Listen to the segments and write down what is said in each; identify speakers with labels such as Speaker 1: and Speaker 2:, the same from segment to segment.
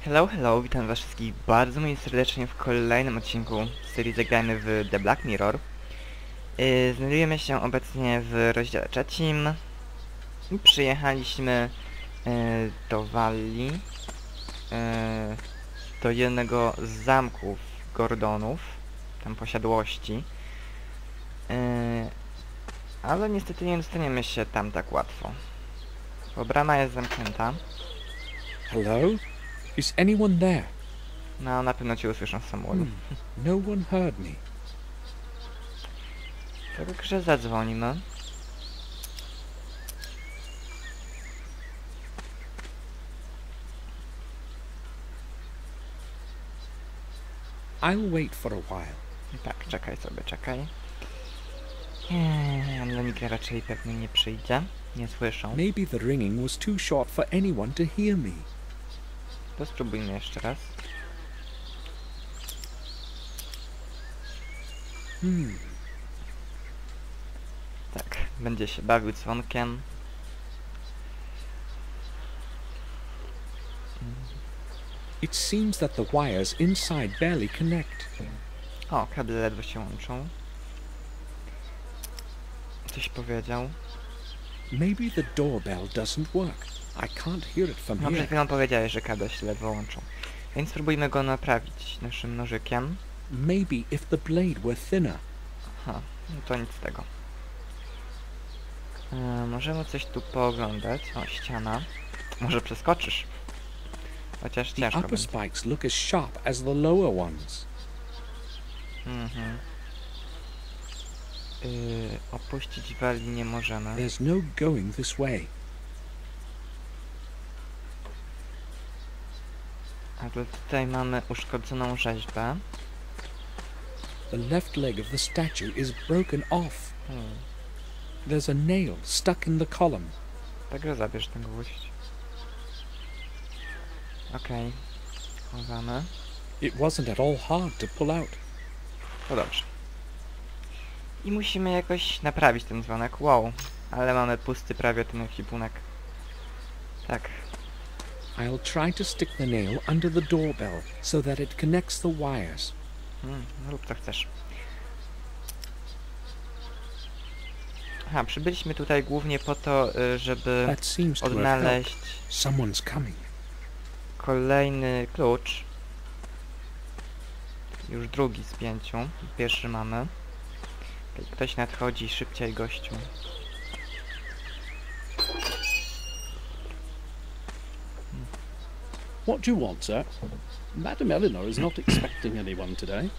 Speaker 1: Hello, hello, witam was wszystkich bardzo moi serdecznie w kolejnym odcinku serii zagrany w The Black Mirror. Znajdujemy się obecnie w rozdziale trzecim i przyjechaliśmy do Walii, do jednego z zamków Gordonów, tam posiadłości, ale niestety nie dostaniemy się tam tak łatwo, bo brama jest zamknięta.
Speaker 2: Hello? Is anyone there?
Speaker 1: No, na pewno cię usłyszą z samolotu.
Speaker 2: No one heard me.
Speaker 1: Tak, grze zadzwonimy.
Speaker 2: I'll wait for a while.
Speaker 1: Tak, czekaj sobie, czekaj. Ale nikt raczej pewnie nie przyjdzie. Nie słyszą.
Speaker 2: Maybe the ringing was too short for anyone to hear me.
Speaker 1: To spróbujmy jeszcze raz. Tak, będzie się bawił dzwonkiem.
Speaker 2: It seems that the wires inside barely connect.
Speaker 1: O, kable ledwo się łączą. Coś powiedział.
Speaker 2: Maybe the doorbell doesn't work. I can't hear it from
Speaker 1: No, przed
Speaker 2: here.
Speaker 1: chwilą powiedziałeś, że kable się ledwo łączą. Więc spróbujmy go naprawić naszym nożykiem.
Speaker 2: Maybe if the blade were thinner.
Speaker 1: Aha, no to nic z tego. Możemy coś tu pooglądać. O, ściana. Może przeskoczysz. Chociaż
Speaker 2: The
Speaker 1: ciężko
Speaker 2: upper
Speaker 1: będzie.
Speaker 2: spikes look as sharp as the lower ones.
Speaker 1: Opuścić Walii nie możemy.
Speaker 2: There's no going this way.
Speaker 1: A to tutaj mamy uszkodzoną rzeźbę.
Speaker 2: The left leg of the statue is broken off. There's a nail stuck in the column.
Speaker 1: Także zabierz ten gwóźdź. Okej. Chowamy.
Speaker 2: It wasn't at all hard to pull out.
Speaker 1: To dobrze. I musimy jakoś naprawić ten dzwonek. Wow. Ale mamy pusty prawie ten ekwipunek. Tak.
Speaker 2: I'll try to stick the nail under the doorbell so that it connects the wires.
Speaker 1: No rób co chcesz. Aha, przybyliśmy tutaj głównie po to, żeby
Speaker 2: That seems to have
Speaker 1: odnaleźć
Speaker 2: helped. Someone's coming.
Speaker 1: kolejny klucz. Już drugi z 5. Pierwszy mamy. Ktoś nadchodzi, szybciej gościu.
Speaker 3: What do you want, sir? Madam Eleanor is not expecting anyone today.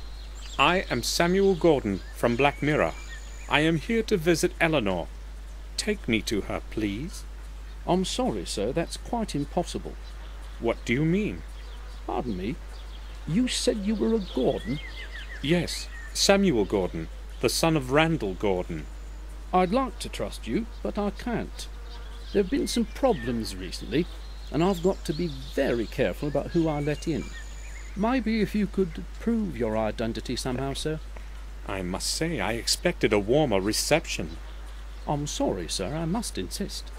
Speaker 4: I am Samuel Gordon from Black Mirror. I am here to visit Eleanor. Take me to her, please.
Speaker 3: I'm sorry, sir, that's quite impossible.
Speaker 4: What do you mean?
Speaker 3: Pardon me, you said you were a Gordon?
Speaker 4: Yes, Samuel Gordon, the son of Randall Gordon.
Speaker 3: I'd like to trust you, but I can't. There have been some problems recently, and I've got to be very careful about who I let in. Maybe if you could prove your identity somehow, sir.
Speaker 4: I must say I expected a warmer reception.
Speaker 3: I'm sorry, sir, I must insist.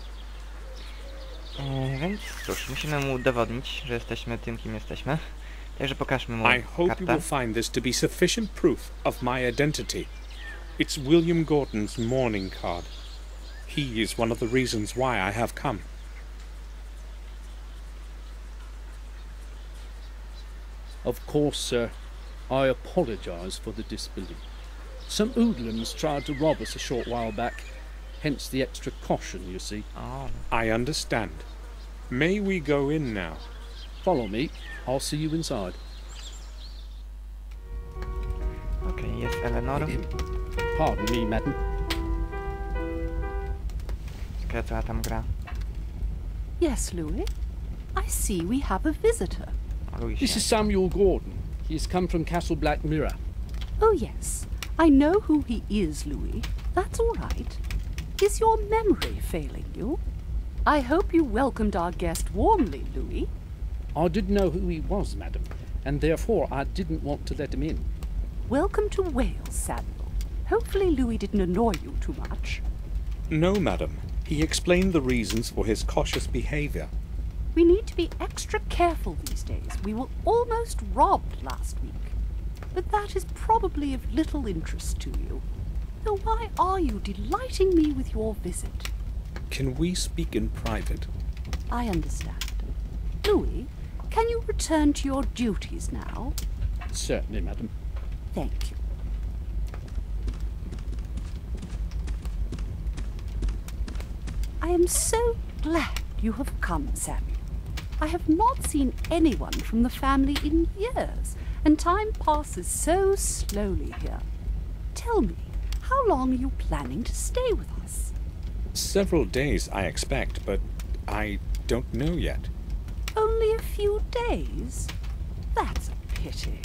Speaker 1: Więc cóż, musimy mu udowodnić, że jesteśmy tym, kim jesteśmy. Także pokażmy mu
Speaker 4: I hope you
Speaker 1: kartę.
Speaker 4: will find this to be sufficient proof of my identity. It's William Gordon's mourning card. He is one of the reasons why I have come.
Speaker 3: Of course, sir. I apologise for the disbelief. Some hoodlums tried to rob us a short while back, hence the extra caution, you see.
Speaker 1: O,
Speaker 4: I understand. May we go in now?
Speaker 3: Follow me. I'll see you inside.
Speaker 1: okej, jest Eleanor.
Speaker 3: Pardon me, madam.
Speaker 1: Ciekawe, co ona tam gra.
Speaker 5: Yes, Louis. I see we have a visitor.
Speaker 1: O, Luisie.
Speaker 3: This is Samuel Gordon. He has come from Castle Black Mirror.
Speaker 5: Oh, yes. I know who he is, Louis. That's all right. Is your memory failing you? I hope you welcomed our guest warmly, Louis.
Speaker 3: I didn't know who he was, madam, and therefore I didn't want to let him in.
Speaker 5: Welcome to Wales, Samuel. Hopefully Louis didn't annoy you too much.
Speaker 4: No, madam. He explained the reasons for his cautious behavior.
Speaker 5: We need to be extra careful these days. We were almost robbed last week. But that is probably of little interest to you. So why are you delighting me with your visit?
Speaker 4: Can we speak in private?
Speaker 5: I understand. Louis, can you return to your duties now?
Speaker 3: Certainly, madam.
Speaker 5: Thank you. I am so glad you have come, Samuel. I have not seen anyone from the family in years, and time passes so slowly here. Tell me, how long are you planning to stay with us?
Speaker 4: Several days, I expect, but I don't know yet.
Speaker 5: Only a few days? That's a pity.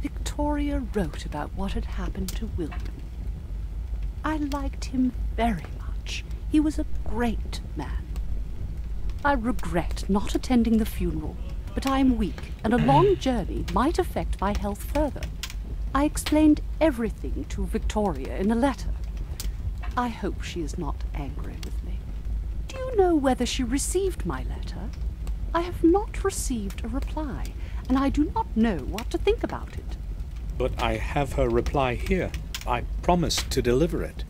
Speaker 5: Victoria wrote about what had happened to William. I liked him very much. He was a great man. I regret not attending the funeral, but I am weak, and a long journey might affect my health further. I explained everything to Victoria in a letter. I hope she is not angry with me. Do you know whether she received my letter? I have not received a reply, and I do not know what to think about it.
Speaker 4: But I have her reply here. I promised to deliver it.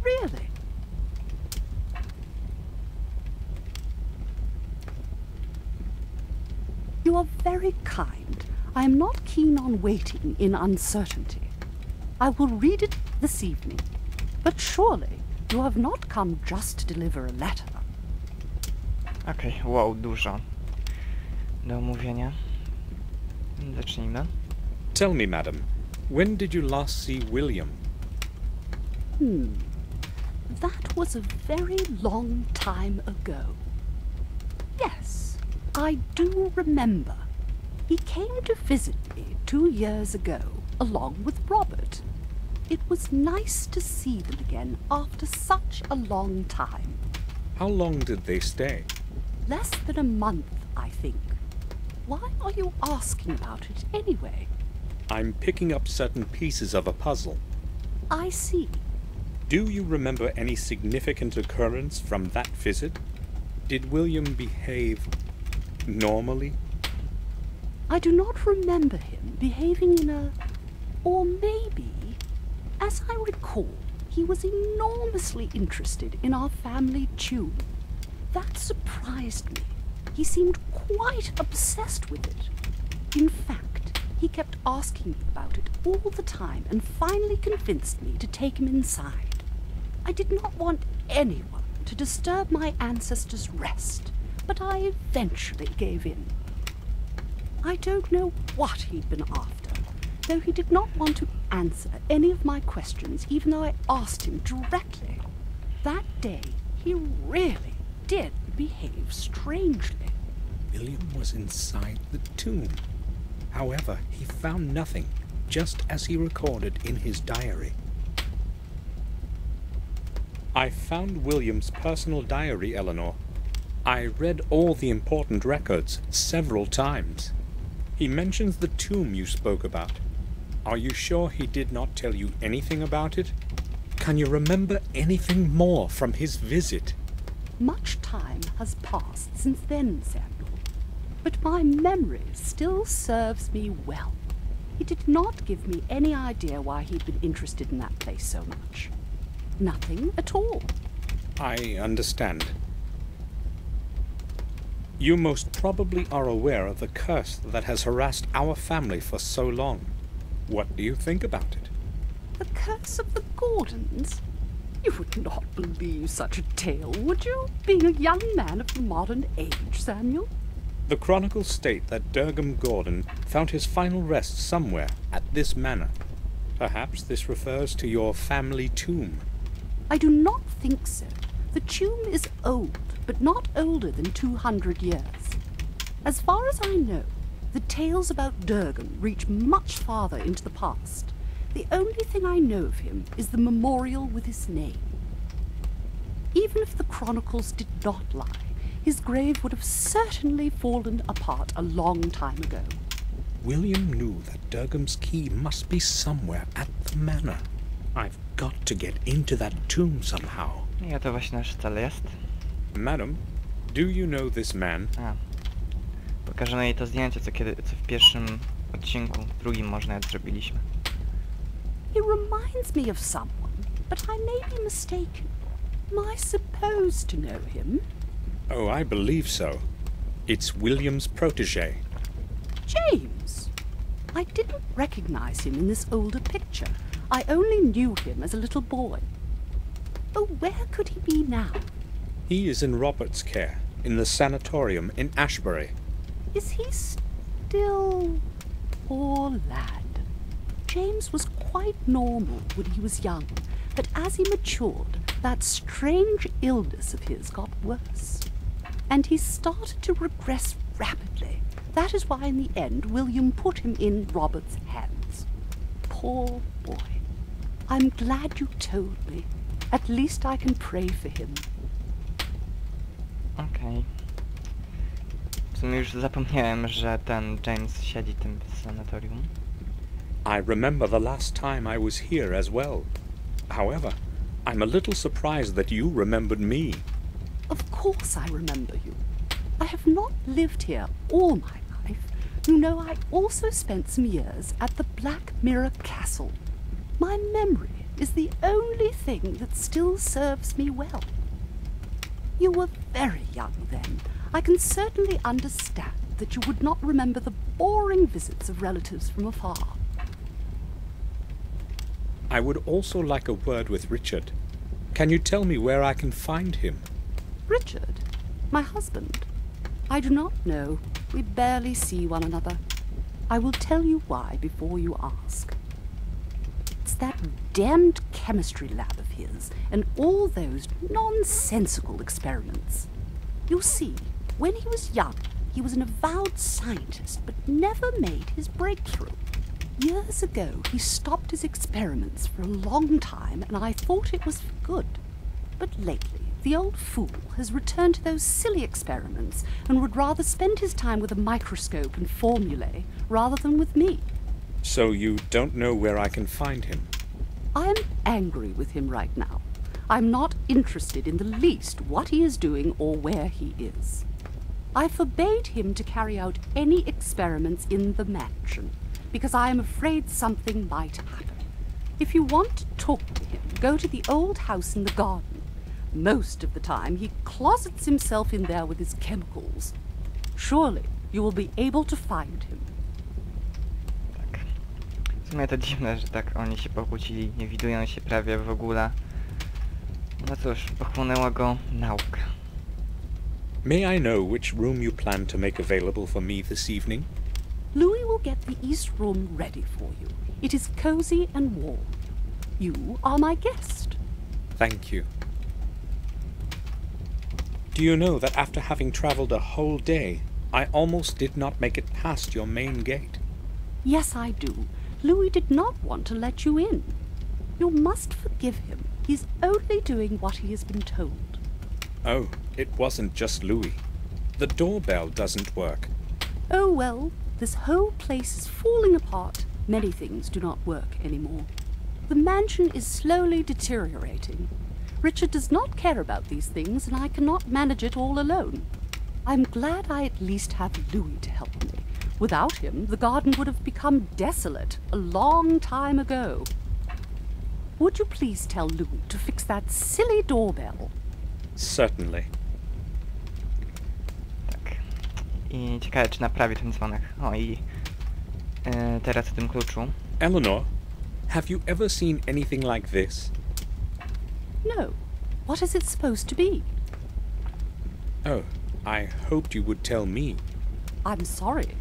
Speaker 5: Really? You are very kind. I am not keen on waiting in uncertainty. I will read it this evening. But surely you have not come just to deliver a letter.
Speaker 1: Okej, wow, dużo do omówienia. Zacznijmy.
Speaker 4: Tell me, madam, when did you last see William?
Speaker 5: That was a very long time ago. Yes, I do remember. He came to visit me 2 years ago, along with Robert. It was nice to see them again after such a long time.
Speaker 4: How long did they stay?
Speaker 5: Less than a month, I think. Why are you asking about it anyway?
Speaker 4: I'm picking up certain pieces of a puzzle.
Speaker 5: I see.
Speaker 4: Do you remember any significant occurrence from that visit? Did William behave normally?
Speaker 5: I do not remember him behaving in a... or maybe... As I recall, he was enormously interested in our family tune. That surprised me. He seemed quite obsessed with it. In fact, he kept asking me about it all the time and finally convinced me to take him inside. I did not want anyone to disturb my ancestors' rest, but I eventually gave in. I don't know what he'd been after, though he did not want to answer any of my questions, even though I asked him directly. That day, he really did behave strangely.
Speaker 4: William was inside the tomb. However, he found nothing, just as he recorded in his diary. I found William's personal diary, Eleanor. I read all the important records several times. He mentions the tomb you spoke about. Are you sure he did not tell you anything about it? Can you remember anything more from his visit?
Speaker 5: Much time has passed since then, Samuel, but my memory still serves me well. He did not give me any idea why he'd been interested in that place so much. Nothing at all.
Speaker 4: I understand. You most probably are aware of the curse that has harassed our family for so long. What do you think about it?
Speaker 5: The curse of the Gordons? You would not believe such a tale, would you? Being a young man of the modern age, Samuel?
Speaker 4: The chronicles state that Durham Gordon found his final rest somewhere at this manor. Perhaps this refers to your family tomb.
Speaker 5: I do not think so. The tomb is old, but not older than 200 years. As far as I know, the tales about Durham reach much farther into the past. The only thing I know of him is the memorial with his name. Even if the chronicles did not lie, his grave would have certainly fallen apart a long time ago.
Speaker 4: William knew that Durham's key must be somewhere at the manor. I've got to get into that tomb somehow.
Speaker 1: I to właśnie nasz cel jest.
Speaker 4: Madam, Do you know this man?
Speaker 1: A. Pokażemy jej to zdjęcie, co w pierwszym odcinku, w drugim może nawet zrobiliśmy.
Speaker 5: He reminds me of someone, but I may be mistaken. Am I supposed to know him?
Speaker 4: Oh, I believe so. It's William's protege.
Speaker 5: James! I didn't recognize him in this older picture. I only knew him as a little boy. Oh, where could he be now?
Speaker 4: He is in Robert's care, in the sanatorium in Ashbury.
Speaker 5: Is he still... Poor lad. James was quite normal when he was young, but as he matured, that strange illness of his got worse. And he started to regress rapidly. That is why in the end William put him in Robert's hands. Poor boy. I'm glad you told me. At least I can pray for him.
Speaker 1: Okej. W sumie już zapomniałem, że ten James siedzi w tym sanatorium.
Speaker 4: I remember the last time I was here as well. However, I'm a little surprised that you remembered me.
Speaker 5: Of course I remember you. I have not lived here all my life. You know, I also spent some years at the Black Mirror Castle. My memory is the only thing that still serves me well. You were very young then. I can certainly understand that you would not remember the boring visits of relatives from afar.
Speaker 4: I would also like a word with Richard. Can you tell me where I can find him?
Speaker 5: Richard? My husband? I do not know. We barely see one another. I will tell you why before you ask. It's that damned chemistry lab of his and all those nonsensical experiments. You see, when he was young, he was an avowed scientist but never made his breakthrough. Years ago, he stopped his experiments for a long time, and I thought it was for good. But lately, the old fool has returned to those silly experiments and would rather spend his time with a microscope and formulae rather than with me.
Speaker 4: So you don't know where I can find him?
Speaker 5: I am angry with him right now. I'm not interested in the least what he is doing or where he is. I forbade him to carry out any experiments in the mansion, because I am afraid something might happen. If you want to talk to him, go to the old house in the garden. Most of the time he closets himself in there with his chemicals. Surely you will be able to find him.
Speaker 1: Tak. W sumie to dziwne, że tak oni się pokłócili, nie widują się prawie w ogóle. No cóż, pochłonęła go nauka.
Speaker 4: May I know which room you plan to make available for me this evening?
Speaker 5: Louis will get the east room ready for you. It is cozy and warm. You are my guest.
Speaker 4: Thank you. Do you know that after having travelled a whole day, I almost did not make it past your main gate?
Speaker 5: Yes, I do. Louis did not want to let you in. You must forgive him. He's only doing what he has been told.
Speaker 4: Oh, it wasn't just Louis. The doorbell doesn't work.
Speaker 5: Oh well, this whole place is falling apart. Many things do not work anymore. The mansion is slowly deteriorating. Richard does not care about these things, and I cannot manage it all alone. I'm glad I at least have Louis to help me. Without him, the garden would have become desolate a long time ago. Would you please tell Louis to fix that silly doorbell?
Speaker 4: Certainly.
Speaker 1: Tak. I ciekawe, czy naprawi ten dzwonek. O i teraz o tym kluczu.
Speaker 4: Eleanor, have you ever seen anything like this?
Speaker 5: No. What is it supposed to be?
Speaker 4: Oh, I hoped you would tell me.
Speaker 5: I'm sorry.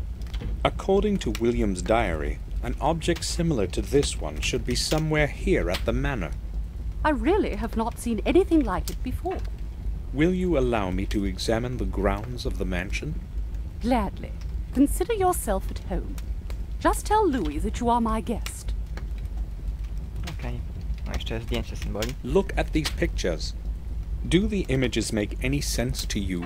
Speaker 4: According to William's diary, an object similar to this one should be somewhere here at the manor.
Speaker 5: I really have not seen anything like it before.
Speaker 4: Will you allow me to examine the grounds of the mansion?
Speaker 5: Gladly. Consider yourself at home. Just tell Louis that you are my guest.
Speaker 1: Okej. No jeszcze zdjęcie symboli.
Speaker 4: Look at these pictures. Do the images make any sense to you?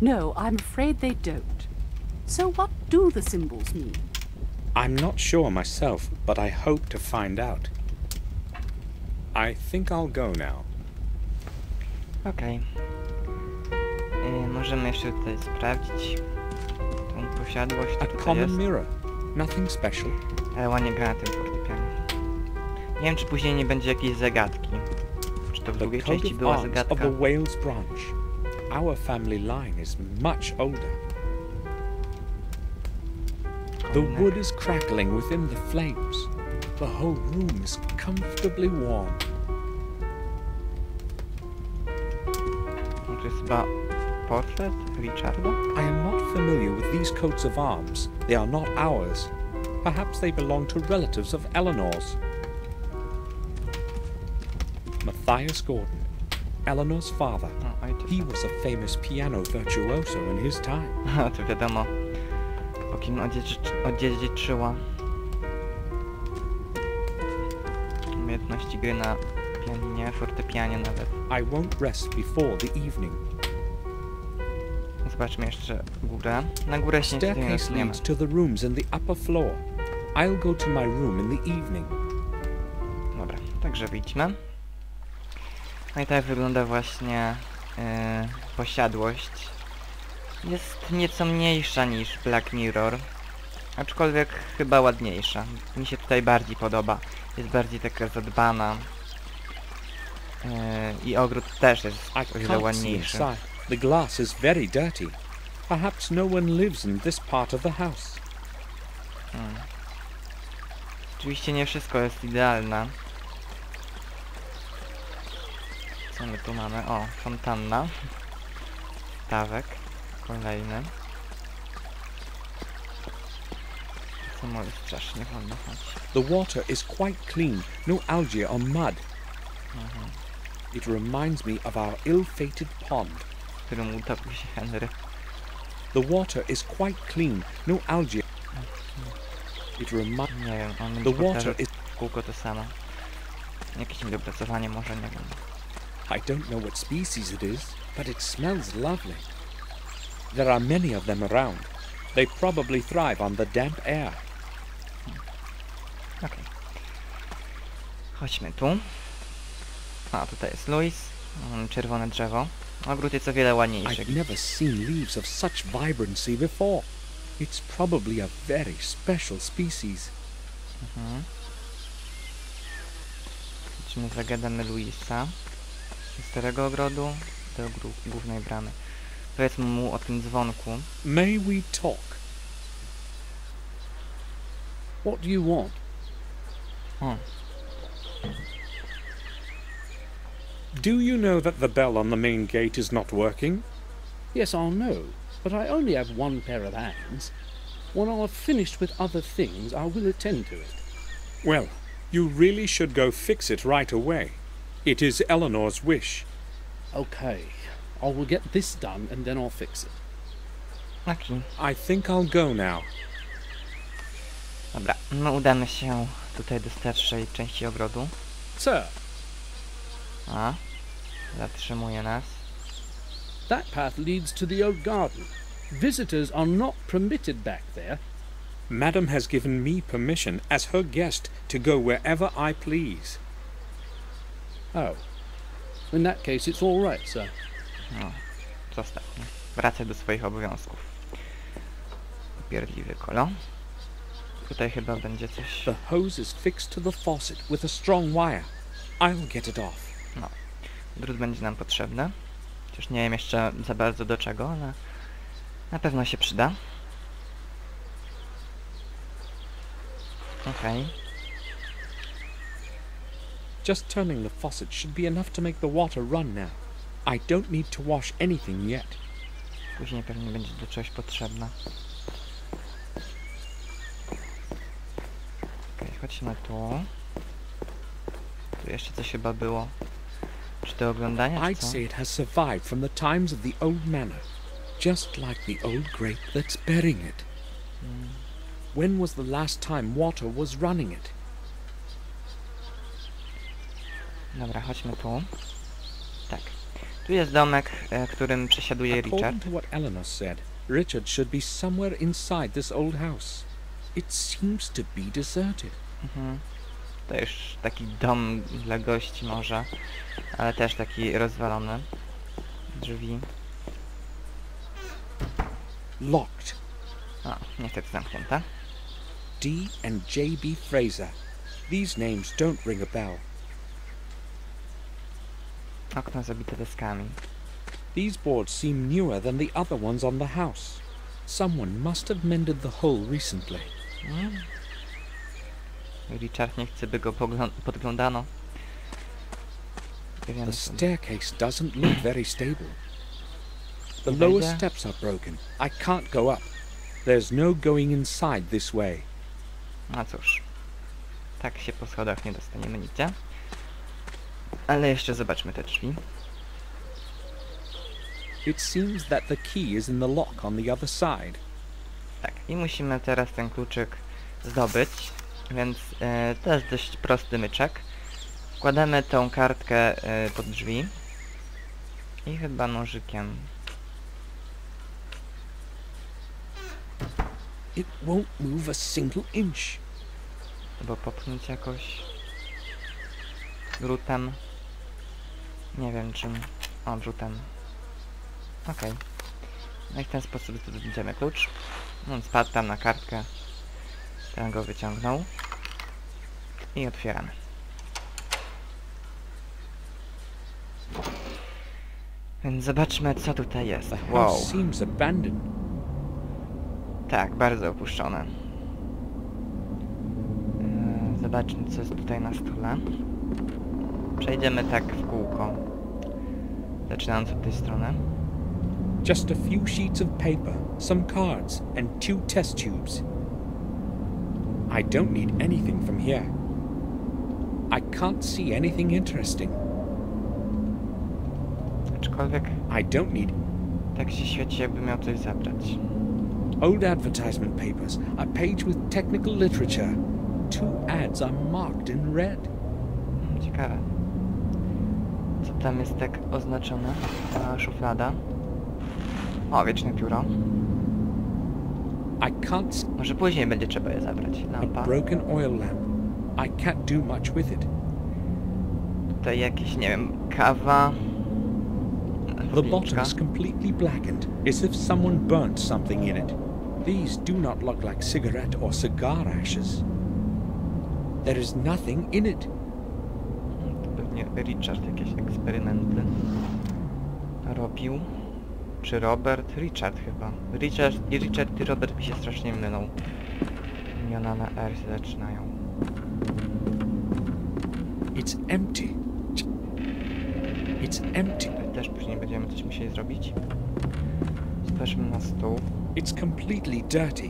Speaker 5: No, I'm afraid they don't. So what do the symbols mean?
Speaker 4: I'm not sure myself, but I hope to find out. I think I'll go now.
Speaker 1: Okej. Możemy jeszcze tutaj sprawdzić tą posiadłość,
Speaker 4: A
Speaker 1: co tutaj
Speaker 4: common
Speaker 1: jest.
Speaker 4: mirror. Nothing special.
Speaker 1: Ale ładnie gra na tym fortepianie. Nie wiem, czy później nie będzie jakiejś zagadki. Czy to w
Speaker 4: The
Speaker 1: drugiej
Speaker 4: coat
Speaker 1: części
Speaker 4: of
Speaker 1: była
Speaker 4: arms
Speaker 1: zagadka?
Speaker 4: of the Wales branch. Our family line is much older. The wood is crackling within the flames. The whole room is comfortably warm.
Speaker 1: No to jest chyba portret Richarda?
Speaker 4: I am not familiar with these coats of arms. They are not ours. Perhaps they belong to relatives of Eleanor's. Matthias Gordon, Eleanor's father.
Speaker 1: No, ojciec.
Speaker 4: He was a famous piano virtuoso in his time.
Speaker 1: To wiadomo, po kim odziedziczyła umiejętności gry na pianinie, fortepianie nawet.
Speaker 4: I won't rest before the evening.
Speaker 1: Zobaczmy jeszcze górę. Na górę się nic nie
Speaker 4: Staircase
Speaker 1: zasuniemy.
Speaker 4: leads to the rooms in the upper floor. I'll go to my room in the evening.
Speaker 1: Dobra, także wyjdźmy. No i tak wygląda właśnie posiadłość. Jest nieco mniejsza niż Black Mirror, aczkolwiek chyba ładniejsza. Mi się tutaj bardziej podoba. Jest bardziej taka zadbana. I ogród też jest
Speaker 4: I
Speaker 1: o wiele
Speaker 4: can't see
Speaker 1: ładniejszy.
Speaker 4: inside. The glass is very dirty. Perhaps no one lives in this part of the house.
Speaker 1: Oczywiście nie wszystko jest idealne. Co my tu mamy? O, fontanna. Stawek. Kolejny. Co może strasznie wolno chodzić.
Speaker 4: The water is quite clean, no algae or mud. It reminds me of our ill-fated pond.
Speaker 1: W którym utopił się Henry.
Speaker 4: The water is quite clean, no algae. It reminds
Speaker 1: Nie wiem, on
Speaker 4: The
Speaker 1: będzie
Speaker 4: water
Speaker 1: powtarzał
Speaker 4: is...
Speaker 1: w kółko to samo. Jakieś niedopracowanie może, nie wiem.
Speaker 4: I don't know what species it is, but it smells lovely. There are many of them around. They probably thrive on the damp air.
Speaker 1: Okej. Chodźmy tu. A, tutaj jest Louis. Czerwone drzewo. Ogród jest o wiele ładniejszy.
Speaker 4: I've never seen leaves of such vibrancy before. It's probably a very special species.
Speaker 1: Chodźmy, zagadamy Louisa. Z starego ogrodu do głównej bramy. Powiedzmy mu o tym dzwonku.
Speaker 4: May we talk?
Speaker 3: What do you want?
Speaker 1: O,
Speaker 4: Do you know that the bell on the main gate is not working?
Speaker 3: Yes, I'll know, but I only have one pair of hands. When I've finished with other things, I will attend to it.
Speaker 4: Well, you really should go fix it right away. It is Eleanor's wish.
Speaker 3: Okay, I will get this done and then I'll fix it.
Speaker 1: taki.
Speaker 4: I think I'll go now.
Speaker 1: Dobra, no udamy się tutaj do starszej części ogrodu.
Speaker 3: Sir,
Speaker 1: A, zatrzymuje nas.
Speaker 3: that path leads to the oak garden. Visitors are not permitted back there.
Speaker 4: Madam has given me permission as her guest to go wherever I please.
Speaker 3: Oh, in that case it's all right, sir.
Speaker 1: No, zostaw mnie. Wracaj do swoich obowiązków. Upierdliwy kolo. Tutaj chyba będzie coś...
Speaker 4: The hose is fixed to the faucet with a strong wire. I'll get it off.
Speaker 1: No, drut będzie nam potrzebny. Chociaż nie wiem jeszcze za bardzo do czego, ale na pewno się przyda. Okej.
Speaker 4: Just turning the faucet should be enough to make the water run now. I don't need to wash anything yet.
Speaker 1: Później pewnie będzie do czegoś potrzebna. Okej, chodźmy tu. Tu jeszcze coś chyba było. Czy to oglądanie, czy
Speaker 4: I'd
Speaker 1: co?
Speaker 4: say it has survived from the times of the old manor, just like the old grape that's bearing it. When was the last time water was running it?
Speaker 1: Dobra, chodźmy tu. Tak. Tu jest domek, którym przesiaduje Richard.
Speaker 4: According to what Eleanor said, Richard should be somewhere inside this old house.
Speaker 2: It seems to be deserted.
Speaker 1: To już taki dom dla gości może, ale też taki rozwalony. Drzwi.
Speaker 2: Locked.
Speaker 1: O, niestety zamknięte.
Speaker 2: D and J.B. Fraser. These names don't ring a bell.
Speaker 1: Okno zabite deskami.
Speaker 2: These boards seem newer than the other ones on the house. Someone must have mended the hole recently.
Speaker 1: Richard nie chce, by go podglądano.
Speaker 2: The staircase doesn't look very stable. The lower steps are broken. I can't go up. There's no going inside this way.
Speaker 1: No cóż. Tak się po schodach nie dostaniemy nigdzie. Ale jeszcze zobaczmy te drzwi.
Speaker 2: It seems that the key is in the lock on the other side.
Speaker 1: Tak, i musimy teraz ten kluczyk zdobyć, więc to jest dość prosty myczek. Wkładamy tą kartkę pod drzwi i chyba nożykiem.
Speaker 2: It won't move a single inch.
Speaker 1: Albo popchnąć jakoś drutem. Nie wiem czym. O, drutem. Okej. No i w ten sposób zdobędziemy klucz. On spadł tam na kartkę. Ten go wyciągnął. I otwieramy. Więc zobaczmy, co tutaj jest. Wow.
Speaker 2: Seems abandoned.
Speaker 1: Tak, bardzo opuszczone. Zobaczmy, co jest tutaj na stole. Przejdziemy tak w kółko. Zaczynając od tej strony.
Speaker 2: Just a few sheets of paper, some cards, and 2 test tubes. I don't need anything from here. I can't see anything interesting.
Speaker 1: Aczkolwiek
Speaker 2: I don't need
Speaker 1: tak się świeci, jakby miał coś zabrać.
Speaker 2: old advertisement papers, a page with technical literature. 2 ads are marked in red.
Speaker 1: Ciekawe. Co tam jest tak oznaczone? Ta szuflada. O, wieczne pióro.
Speaker 2: I can't.
Speaker 1: Może później będzie trzeba je zabrać.
Speaker 2: A
Speaker 1: Lampa.
Speaker 2: broken oil lamp. I can't do much with it.
Speaker 1: Tutaj jakieś, nie wiem, kawa.
Speaker 2: The bottom is completely blackened, as if someone burnt something in it. These do not look like cigarette or cigar ashes. There is nothing in it.
Speaker 1: To pewnie Richard jakieś eksperymenty robił. Czy Robert? Richard chyba. Richard i Robert mi się strasznie mylą. Imiona na R się zaczynają.
Speaker 2: It's empty. It's empty.
Speaker 1: Też później będziemy coś musieli zrobić. Spójrzmy na stół.
Speaker 2: It's completely dirty.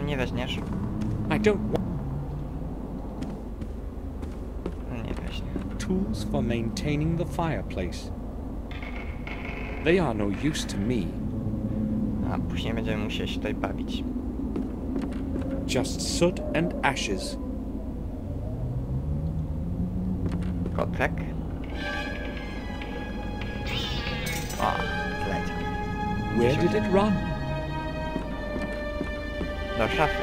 Speaker 1: Nie weźmiesz?
Speaker 2: I don't want
Speaker 1: Nie weźmie.
Speaker 2: tools for maintaining the fireplace. They are no use to me.
Speaker 1: A później będziemy musieli się tutaj bawić.
Speaker 2: Just soot and ashes.
Speaker 1: Kotek. O, zleciał.
Speaker 2: Where did it run?
Speaker 1: Do szafy.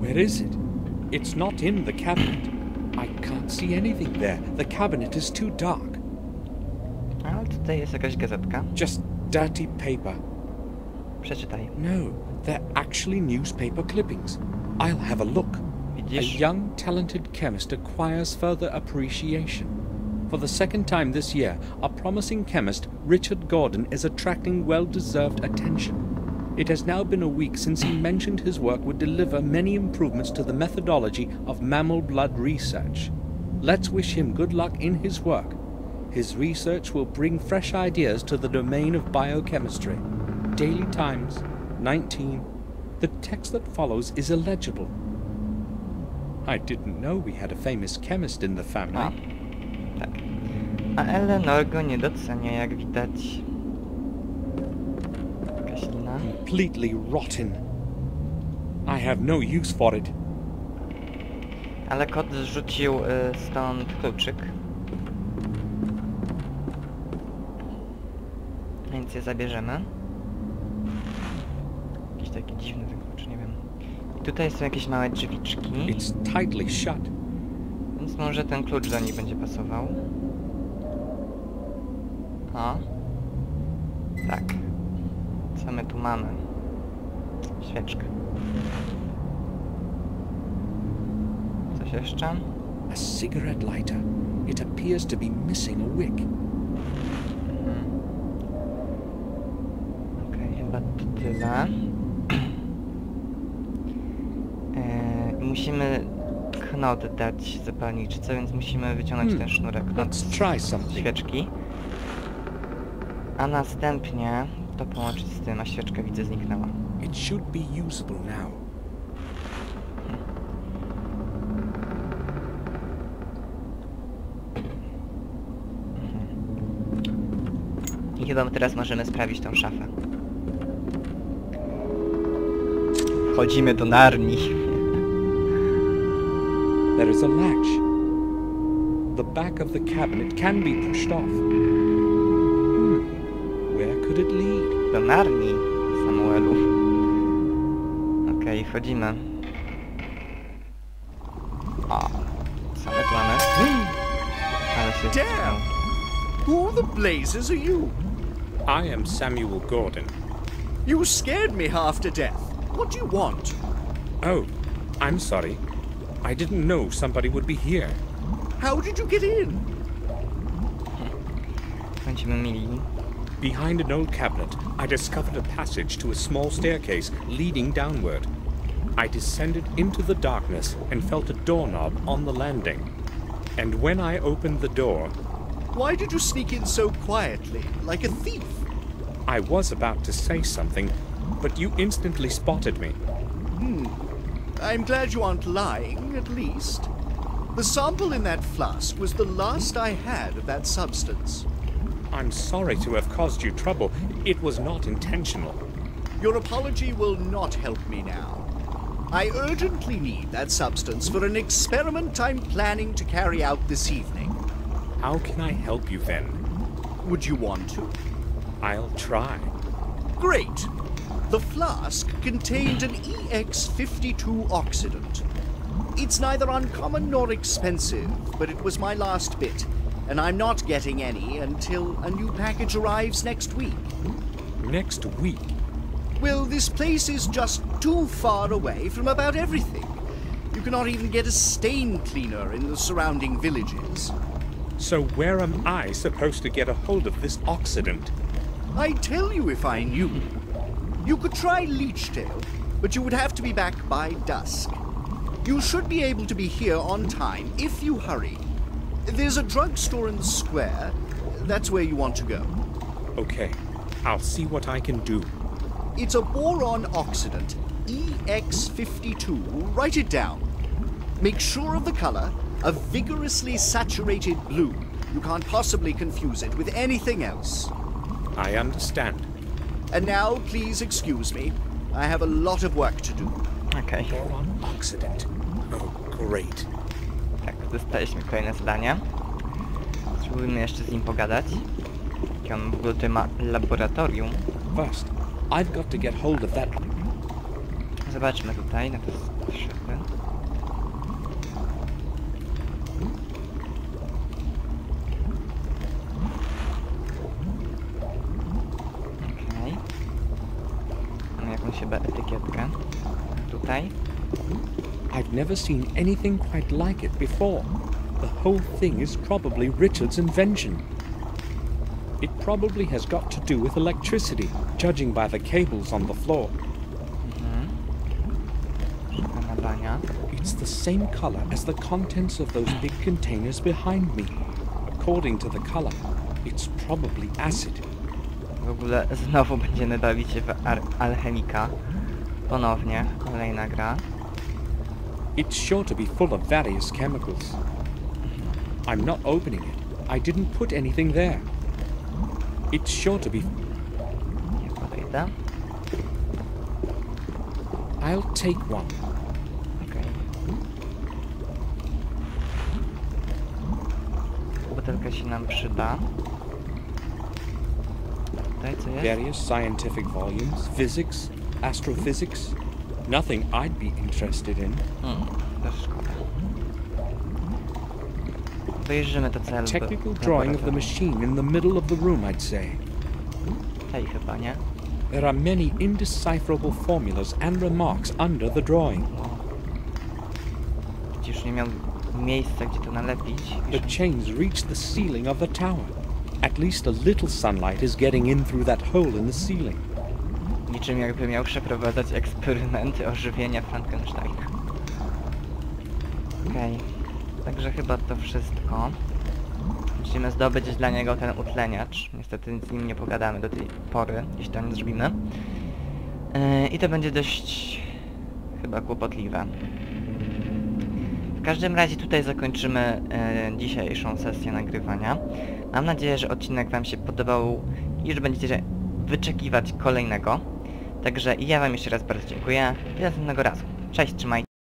Speaker 2: Where is it? It's not in the cabinet. I can't see anything there. The cabinet is too dark.
Speaker 1: Ale tutaj jest jakaś gazetka.
Speaker 2: Just dirty paper.
Speaker 1: Przeczytaj.
Speaker 2: No, they're actually newspaper clippings. I'll have a look. A
Speaker 1: Widzisz?
Speaker 2: young, talented chemist acquires further appreciation. For the second time this year, a promising chemist, Richard Gordon, is attracting well-deserved attention. It has now been a week since he mentioned his work would deliver many improvements to the methodology of mammal blood research. Let's wish him good luck in his work. His research will bring fresh ideas to the domain of biochemistry. Daily Times, 19. The text that follows is illegible. I didn't know we had a famous chemist in the family.
Speaker 1: A, tak. A Eleanor go nie docenia, jak widać. Jakaś lina.
Speaker 2: Completely rotten. I have no use for it.
Speaker 1: Ale kot zrzucił stąd kluczyk. amunicję zabierzemy. Jakiś taki dziwny ten klucz, nie wiem. I tutaj są jakieś małe drzwiczki.
Speaker 2: It's tightly shut.
Speaker 1: Więc może ten klucz do nich będzie pasował. O. Tak. Co my tu mamy? Świeczkę. Coś jeszcze?
Speaker 2: A cigarette lighter. It appears to be missing a wick.
Speaker 1: Okej, chyba to tyle. Musimy knot dać zapalniczce, więc musimy wyciągnąć ten sznurek
Speaker 2: Let's try something.
Speaker 1: świeczki. A następnie to połączyć z tym, a świeczka widzę zniknęła.
Speaker 2: It should be usable now.
Speaker 1: I chyba teraz możemy sprawić tą szafę. Wchodzimy do Narni.
Speaker 2: There is a latch. The back of the cabinet can be pushed off. Where could it lead?
Speaker 1: Do Narni, Samuelu. Okej, wchodzimy. O, co my tu mamy? Ale się
Speaker 6: Damn! Who the blazes are you?
Speaker 4: I am Samuel Gordon.
Speaker 6: You scared me half to death. What do you want?
Speaker 4: Oh, I'm sorry. I didn't know somebody would be here.
Speaker 6: How did you get in?
Speaker 1: Będziemy mieli.
Speaker 4: Behind an old cabinet, I discovered a passage to a small staircase leading downward. I descended into the darkness and felt a doorknob on the landing. And when I opened the door,
Speaker 6: Why did you sneak in so quietly, like a thief?
Speaker 4: I was about to say something, but you instantly spotted me.
Speaker 6: I'm glad you aren't lying, at least. The sample in that flask was the last I had of that substance.
Speaker 4: I'm sorry to have caused you trouble. It was not intentional.
Speaker 6: Your apology will not help me now. I urgently need that substance for an experiment I'm planning to carry out this evening.
Speaker 4: How can I help you then?
Speaker 6: Would you want to?
Speaker 4: I'll try.
Speaker 6: Great! The flask contained an EX52 oxidant. It's neither uncommon nor expensive, but it was my last bit, and I'm not getting any until a new package arrives next week.
Speaker 4: Next week?
Speaker 6: Well, this place is just too far away from about everything. You cannot even get a stain cleaner in the surrounding villages.
Speaker 4: So where am I supposed to get a hold of this oxidant?
Speaker 6: I'd tell you if I knew. You could try Leechdale, but you would have to be back by dusk. You should be able to be here on time if you hurry. There's a drugstore in the square. That's where you want to go.
Speaker 4: Okay, I'll see what I can do.
Speaker 6: It's a boron oxidant, EX52. Write it down. Make sure of the color, a vigorously saturated blue. You can't possibly confuse it with anything else.
Speaker 4: I understand.
Speaker 6: And now, please excuse me. I have a lot of work to do.
Speaker 1: Okej.
Speaker 4: Boron oxidant. Oh, great.
Speaker 1: Tak, dostaliśmy kolejne zadanie. Spróbujmy jeszcze z nim pogadać. Jakie on w ogóle tutaj ma laboratorium.
Speaker 2: First, I've got to get hold of that.
Speaker 1: Zobaczmy tutaj na te szafy. Okej. Mamy jakąś chyba etykietkę. Tutaj.
Speaker 2: I've never seen anything quite like it before. The whole thing is probably Richard's invention. It probably has got to do with electricity, judging by the cables on the floor.
Speaker 1: Szafa nadania.
Speaker 2: It's the same color as the contents of those big containers behind me. According to the color, it's probably acid.
Speaker 1: W ogóle znowu będziemy bawić się w alchemika. Ponownie, kolejna gra.
Speaker 2: It's sure to be full of various chemicals. I'm not opening it. I didn't put anything there. It's sure to be...
Speaker 1: Nie podejdę.
Speaker 2: I'll take one.
Speaker 1: Okej. Butelka się nam przyda. tutaj co jest?
Speaker 2: Various scientific volumes, physics, astrophysics. Nothing I'd be interested in.
Speaker 1: Też szkoda. Wyjrzymy to cel.
Speaker 2: Technical drawing of the machine in the middle of the room, I'd say.
Speaker 1: Tej chyba, nie?
Speaker 2: There are many indecipherable formulas and remarks under the drawing.
Speaker 1: Już nie miał miejsca, gdzie to nalepić.
Speaker 2: The chains reach the ceiling of the tower. At least a little sunlight is getting in through that hole in the ceiling.
Speaker 1: Niczym jakby miał przeprowadzać eksperymenty ożywienia Frankensteina. Okej. Także chyba to wszystko. Musimy zdobyć dla niego ten utleniacz. Niestety z nim nie pogadamy do tej pory, jeśli to nie zrobimy. I to będzie dość chyba kłopotliwe. W każdym razie tutaj zakończymy dzisiejszą sesję nagrywania. Mam nadzieję, że odcinek wam się podobał i że będziecie wyczekiwać kolejnego. Także ja wam jeszcze raz bardzo dziękuję i do następnego razu. Cześć, trzymajcie.